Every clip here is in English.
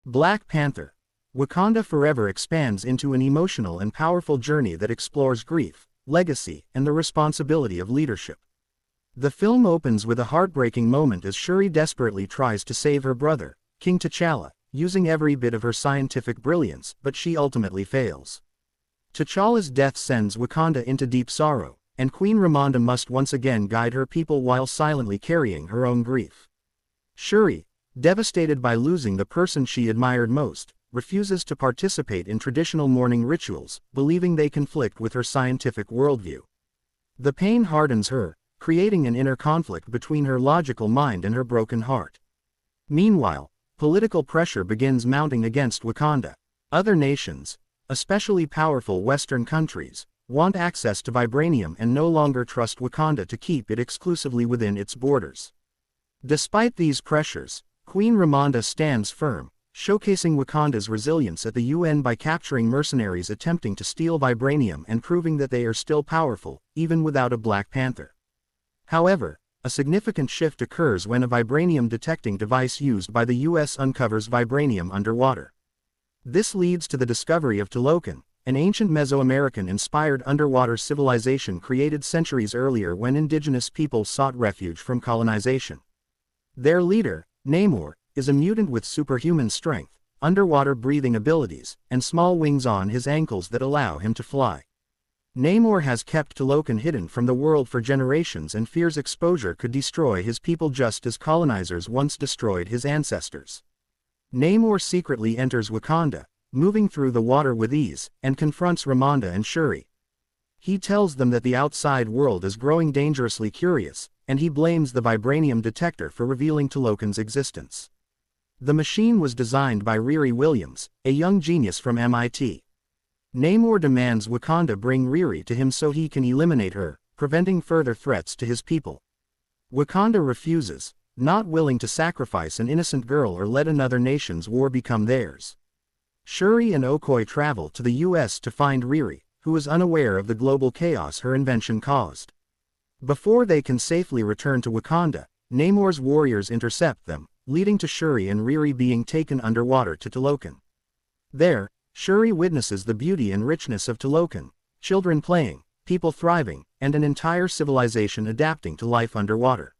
Black Panther. Wakanda Forever expands into an emotional and powerful journey that explores grief, legacy, and the responsibility of leadership. The film opens with a heartbreaking moment as Shuri desperately tries to save her brother, King T'Challa, using every bit of her scientific brilliance, but she ultimately fails. T'Challa's death sends Wakanda into deep sorrow, and Queen Ramonda must once again guide her people while silently carrying her own grief. Shuri, devastated by losing the person she admired most, refuses to participate in traditional mourning rituals, believing they conflict with her scientific worldview. The pain hardens her, creating an inner conflict between her logical mind and her broken heart. Meanwhile, political pressure begins mounting against Wakanda. Other nations, especially powerful Western countries, want access to vibranium and no longer trust Wakanda to keep it exclusively within its borders. Despite these pressures, Queen Ramonda stands firm, showcasing Wakanda's resilience at the UN by capturing mercenaries attempting to steal vibranium and proving that they are still powerful, even without a Black Panther. However, a significant shift occurs when a vibranium detecting device used by the US uncovers vibranium underwater. This leads to the discovery of Talokan, an ancient Mesoamerican-inspired underwater civilization created centuries earlier when indigenous peoples sought refuge from colonization. Their leader, Namor, is a mutant with superhuman strength, underwater breathing abilities, and small wings on his ankles that allow him to fly. Namor has kept Talokan hidden from the world for generations and fears exposure could destroy his people just as colonizers once destroyed his ancestors. Namor secretly enters Wakanda, moving through the water with ease, and confronts Ramonda and Shuri. He tells them that the outside world is growing dangerously curious, and he blames the vibranium detector for revealing Talokan's existence. The machine was designed by Riri Williams, a young genius from MIT. Namor demands Wakanda bring Riri to him so he can eliminate her, preventing further threats to his people. Wakanda refuses, not willing to sacrifice an innocent girl or let another nation's war become theirs. Shuri and Okoye travel to the US to find Riri, who is unaware of the global chaos her invention caused. Before they can safely return to Wakanda, Namor's warriors intercept them, leading to Shuri and Riri being taken underwater to Talokan. There, Shuri witnesses the beauty and richness of Talokan, children playing, people thriving, and an entire civilization adapting to life underwater.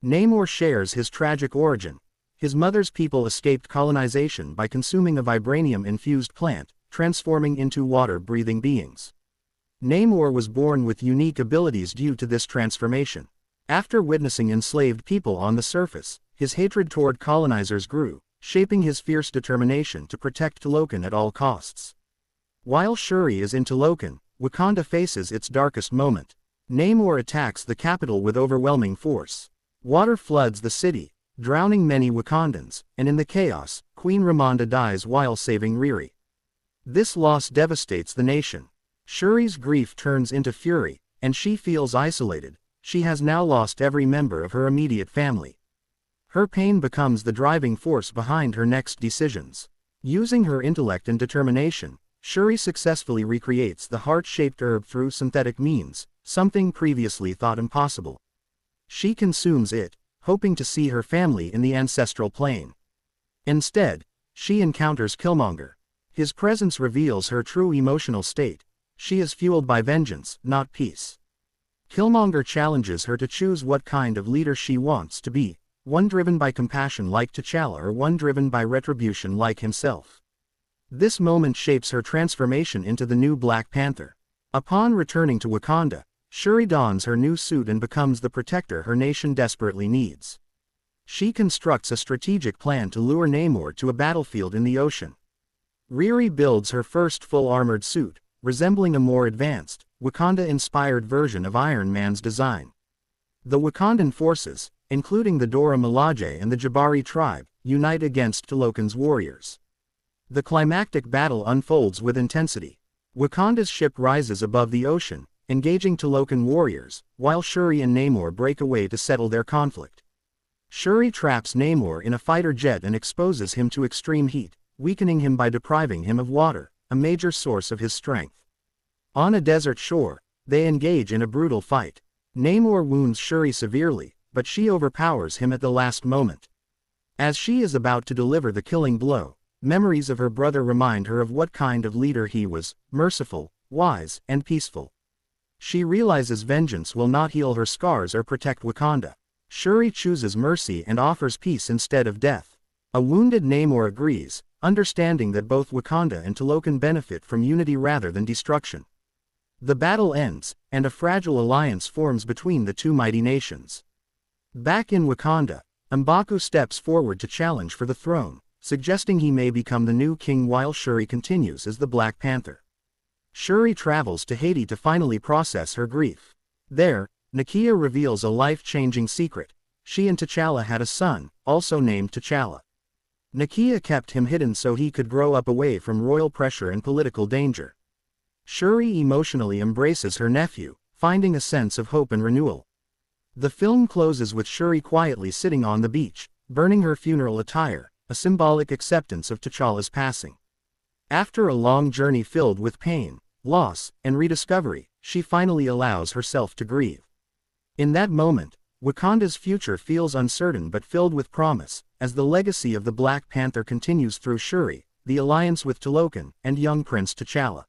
Namor shares his tragic origin. His mother's people escaped colonization by consuming a vibranium-infused plant, transforming into water-breathing beings. Namor was born with unique abilities due to this transformation. After witnessing enslaved people on the surface, his hatred toward colonizers grew, shaping his fierce determination to protect Talokan at all costs. While Shuri is in Talokan, Wakanda faces its darkest moment. Namor attacks the capital with overwhelming force. Water floods the city, drowning many Wakandans, and in the chaos, Queen Ramonda dies while saving Riri. This loss devastates the nation. Shuri's grief turns into fury, and she feels isolated. She has now lost every member of her immediate family. Her pain becomes the driving force behind her next decisions. Using her intellect and determination, Shuri successfully recreates the heart-shaped herb through synthetic means, something previously thought impossible. She consumes it, hoping to see her family in the ancestral plane. Instead, she encounters Killmonger. His presence reveals her true emotional state. She is fueled by vengeance, not peace. Killmonger challenges her to choose what kind of leader she wants to be, one driven by compassion like T'Challa or one driven by retribution like himself. This moment shapes her transformation into the new Black Panther. Upon returning to Wakanda, Shuri dons her new suit and becomes the protector her nation desperately needs. She constructs a strategic plan to lure Namor to a battlefield in the ocean. Riri builds her first full-armored suit, resembling a more advanced, Wakanda-inspired version of Iron Man's design. The Wakandan forces, including the Dora Milaje and the Jabari tribe, unite against Talokan's warriors. The climactic battle unfolds with intensity. Wakanda's ship rises above the ocean, engaging Talokan warriors, while Shuri and Namor break away to settle their conflict. Shuri traps Namor in a fighter jet and exposes him to extreme heat, weakening him by depriving him of water, a major source of his strength. On a desert shore, they engage in a brutal fight. Namor wounds Shuri severely, but she overpowers him at the last moment. As she is about to deliver the killing blow, Memories of her brother remind her of what kind of leader he was: merciful, wise, and peaceful. She realizes vengeance will not heal her scars or protect Wakanda. Shuri chooses mercy and offers peace instead of death. A wounded Namor agrees, understanding that both Wakanda and Talokan benefit from unity rather than destruction. The battle ends, and a fragile alliance forms between the two mighty nations. Back in Wakanda, M'Baku steps forward to challenge for the throne, suggesting he may become the new king while Shuri continues as the Black Panther. Shuri travels to Haiti to finally process her grief. There, Nakia reveals a life-changing secret. She and T'Challa had a son, also named T'Challa. Nakia kept him hidden so he could grow up away from royal pressure and political danger. Shuri emotionally embraces her nephew, finding a sense of hope and renewal. The film closes with Shuri quietly sitting on the beach, burning her funeral attire, a symbolic acceptance of T'Challa's passing. After a long journey filled with pain, loss, and rediscovery, she finally allows herself to grieve. In that moment, Wakanda's future feels uncertain but filled with promise, as the legacy of the Black Panther continues through Shuri, the alliance with Talokan, and young Prince T'Challa.